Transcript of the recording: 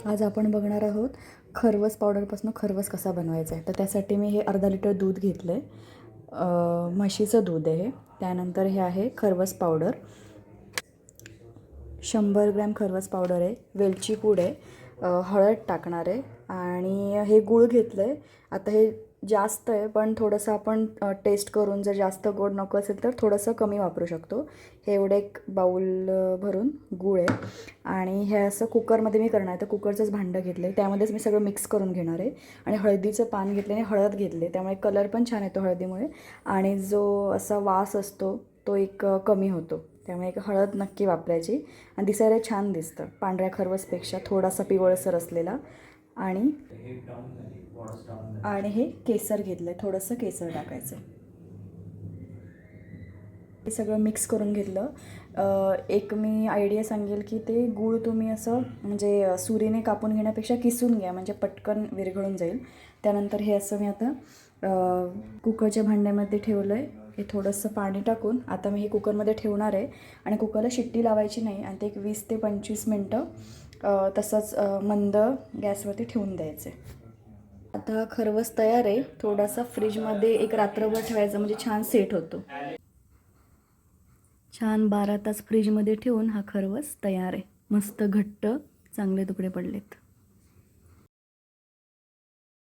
आज आपण बघणार आहोत खरवस पावडरपासून खरवस कसा बनवायचा आहे. तर त्यासाठी मी हे अर्धा लिटर दूध घेतलं आहे. म्हशीचं दूध आहे. त्यानंतर हे आहे खरवस पावडर, 100 ग्रॅम खरवस पावडर आहे, वेलची पूड आहे, हळद टाकणार आहे आणि हे गूळ घेतलं आहे. आता हे जास्त आहे पण थोडंसं आपण टेस्ट करून जर जास्त गोड नको असेल तर थोडंसं कमी वापरू शकतो. हे एवढं एक बाऊल भरून गूळ आहे आणि हे असं कुकरमध्ये मी करणार आहे. तर कुकरचंच भांडं घेतलं आहे, त्यामध्येच मी सगळं मिक्स करून घेणार आहे आणि हळदीचं पान घेतलं आणि हळद घेतले, त्यामुळे कलर पण छान येतो हळदीमुळे आणि जो असा वास असतो तो एक कमी होतो. त्यामुळे एक हळद नक्की वापरायची आणि दिसायला छान दिसतं पांढऱ्या खरवसपेक्षा थोडासा पिवळसर असलेला. आणि हे केसर घेतलं आहे, थोडंसं केसर टाकायचं. हे सगळं मिक्स करून घेतलं. एक मी आयडिया सांगेल की ते गूळ तुम्ही असं म्हणजे सुरीने कापून घेण्यापेक्षा किसून घ्या, म्हणजे पटकन विरघळून जाईल. त्यानंतर हे असं मी आता कुकरच्या भांड्यामध्ये ठेवलं आहे. हे थोडंसं पाणी टाकून आता मी हे कुकरमध्ये ठेवणार आहे आणि कुकरला शिट्टी लावायची नाही आणि ते एक 20 ते 25 मिनटं तसंच मंद गॅसवरती ठेवून द्यायचं आहे. आता खरवस तयार आहे. थोडासा फ्रीजमध्ये एक रात्रभर ठेवायचं म्हणजे छान सेट होतो. छान 12 तास फ्रीजमध्ये ठेवून हा खरवस तयार आहे. मस्त घट्ट चांगले तुकडे पडलेत.